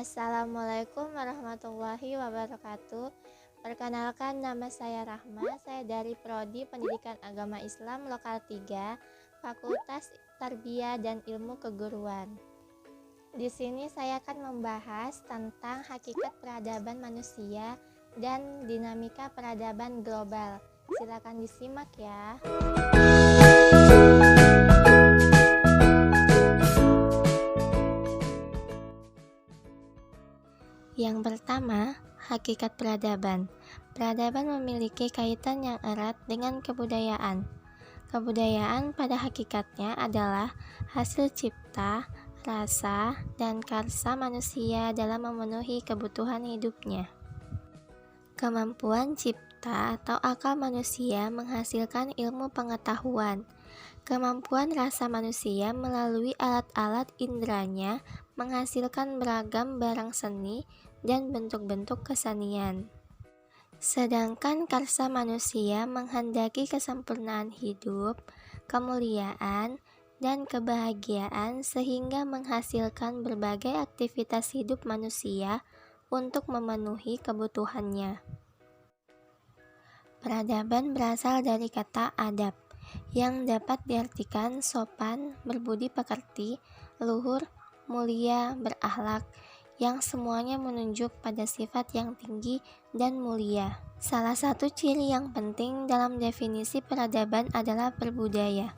Assalamualaikum warahmatullahi wabarakatuh. Perkenalkan, nama saya Rahma. Saya dari Prodi Pendidikan Agama Islam Lokal 3, Fakultas Tarbiyah dan Ilmu Keguruan. Di sini saya akan membahas tentang hakikat peradaban manusia dan dinamika peradaban global. Silakan disimak ya. Yang pertama, hakikat peradaban. Peradaban memiliki kaitan yang erat dengan kebudayaan. Kebudayaan pada hakikatnya adalah hasil cipta, rasa, dan karsa manusia dalam memenuhi kebutuhan hidupnya. Kemampuan cipta atau akal manusia menghasilkan ilmu pengetahuan. Kemampuan rasa manusia melalui alat-alat indranya menghasilkan beragam barang seni dan bentuk-bentuk kesenian. Sedangkan karsa manusia menghendaki kesempurnaan hidup, kemuliaan, dan kebahagiaan sehingga menghasilkan berbagai aktivitas hidup manusia untuk memenuhi kebutuhannya. Peradaban berasal dari kata adab, yang dapat diartikan sopan, berbudi pekerti, luhur, mulia, berakhlak, yang semuanya menunjuk pada sifat yang tinggi dan mulia. Salah satu ciri yang penting dalam definisi peradaban adalah berbudaya.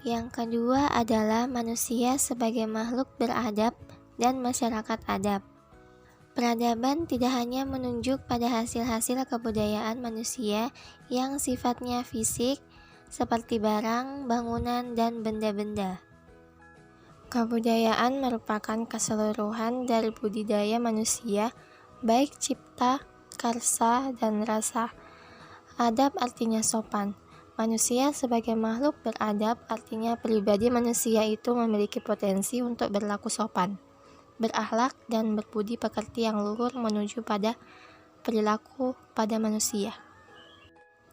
Yang kedua adalah manusia sebagai makhluk beradab dan masyarakat adab. Peradaban tidak hanya menunjuk pada hasil-hasil kebudayaan manusia yang sifatnya fisik, seperti barang, bangunan, dan benda-benda. Kebudayaan merupakan keseluruhan dari budidaya manusia, baik cipta, karsa, dan rasa. Adab artinya sopan. Manusia sebagai makhluk beradab artinya pribadi manusia itu memiliki potensi untuk berlaku sopan, berakhlak, dan berbudi pekerti yang luhur menuju pada perilaku pada manusia.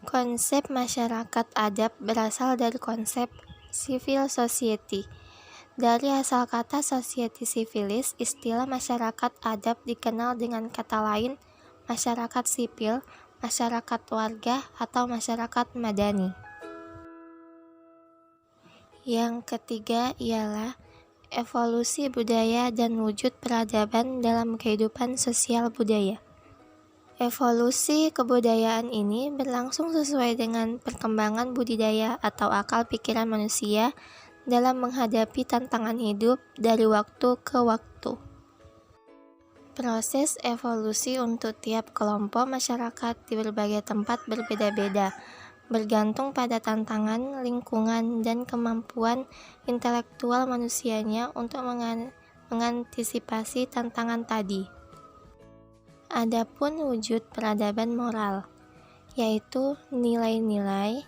Konsep masyarakat adab berasal dari konsep civil society. Dari asal kata society civilis, istilah masyarakat adab dikenal dengan kata lain masyarakat sipil, masyarakat warga, atau masyarakat madani. Yang ketiga ialah evolusi budaya dan wujud peradaban dalam kehidupan sosial budaya. Evolusi kebudayaan ini berlangsung sesuai dengan perkembangan budidaya atau akal pikiran manusia dalam menghadapi tantangan hidup dari waktu ke waktu. Proses evolusi untuk tiap kelompok masyarakat di berbagai tempat berbeda-beda, bergantung pada tantangan, lingkungan, dan kemampuan intelektual manusianya untuk mengantisipasi tantangan tadi. Adapun wujud peradaban moral, yaitu nilai-nilai,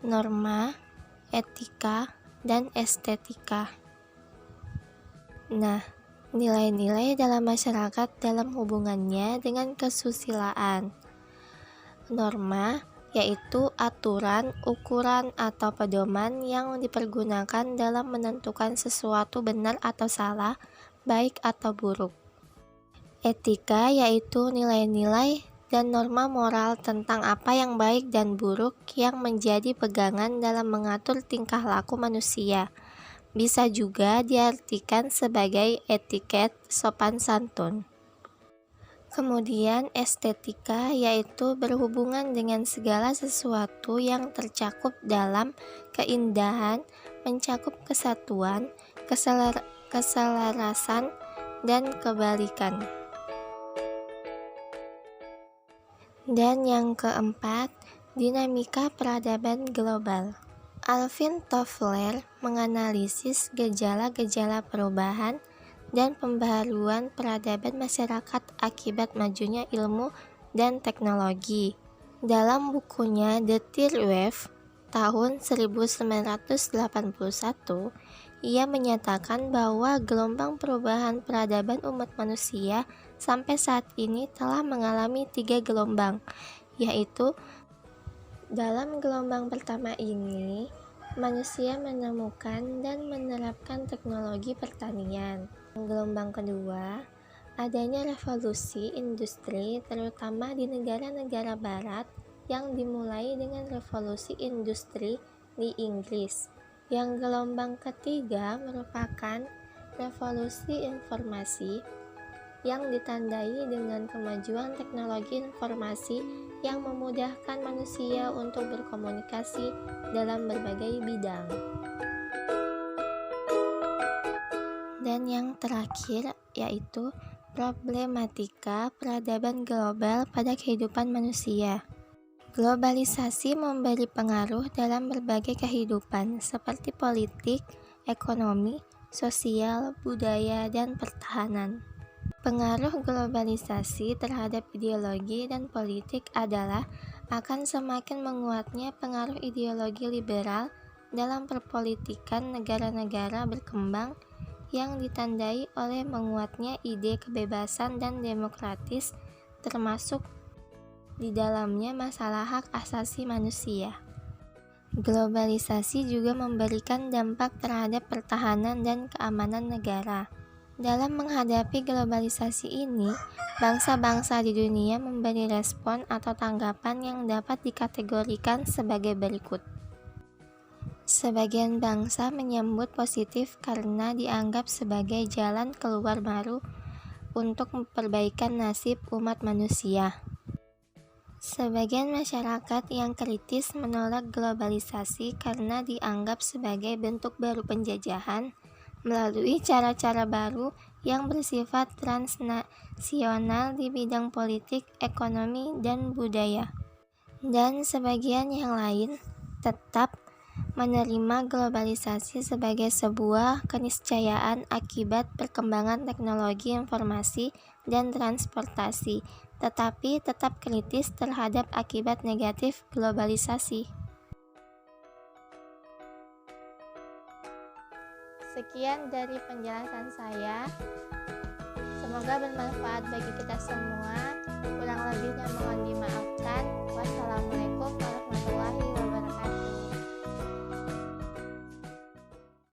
norma, etika, dan estetika. Nah, nilai-nilai dalam masyarakat dalam hubungannya dengan kesusilaan. Norma yaitu aturan, ukuran, atau pedoman yang dipergunakan dalam menentukan sesuatu benar atau salah, baik atau buruk. Etika yaitu nilai-nilai dan norma moral tentang apa yang baik dan buruk yang menjadi pegangan dalam mengatur tingkah laku manusia. Bisa juga diartikan sebagai etiket sopan santun. Kemudian estetika yaitu berhubungan dengan segala sesuatu yang tercakup dalam keindahan, mencakup kesatuan, keselarasan, dan kebalikan. Dan yang keempat, dinamika peradaban global. Alvin Toffler menganalisis gejala-gejala perubahan dan pembaharuan peradaban masyarakat akibat majunya ilmu dan teknologi. Dalam bukunya The Third Wave tahun 1981, ia menyatakan bahwa gelombang perubahan peradaban umat manusia sampai saat ini telah mengalami 3 gelombang, yaitu dalam gelombang pertama ini, manusia menemukan dan menerapkan teknologi pertanian. Gelombang kedua, adanya revolusi industri terutama di negara-negara barat yang dimulai dengan revolusi industri di Inggris. Yang gelombang ketiga merupakan revolusi informasi yang ditandai dengan kemajuan teknologi informasi yang memudahkan manusia untuk berkomunikasi dalam berbagai bidang. Dan yang terakhir yaitu problematika peradaban global pada kehidupan manusia. Globalisasi memberi pengaruh dalam berbagai kehidupan seperti politik, ekonomi, sosial, budaya, dan pertahanan. Pengaruh globalisasi terhadap ideologi dan politik adalah akan semakin menguatnya pengaruh ideologi liberal dalam perpolitikan negara-negara berkembang yang ditandai oleh menguatnya ide kebebasan dan demokratis, termasuk di dalamnya masalah hak asasi manusia. Globalisasi juga memberikan dampak terhadap pertahanan dan keamanan negara. Dalam menghadapi globalisasi ini, bangsa-bangsa di dunia memberi respon atau tanggapan yang dapat dikategorikan sebagai berikut. Sebagian bangsa menyambut positif karena dianggap sebagai jalan keluar baru untuk memperbaikan nasib umat manusia. Sebagian masyarakat yang kritis menolak globalisasi karena dianggap sebagai bentuk baru penjajahan melalui cara-cara baru yang bersifat transnasional di bidang politik, ekonomi, dan budaya. Dan sebagian yang lain tetap menerima globalisasi sebagai sebuah keniscayaan akibat perkembangan teknologi informasi dan transportasi, tetapi tetap kritis terhadap akibat negatif globalisasi. Sekian dari penjelasan saya. Semoga bermanfaat bagi kita semua.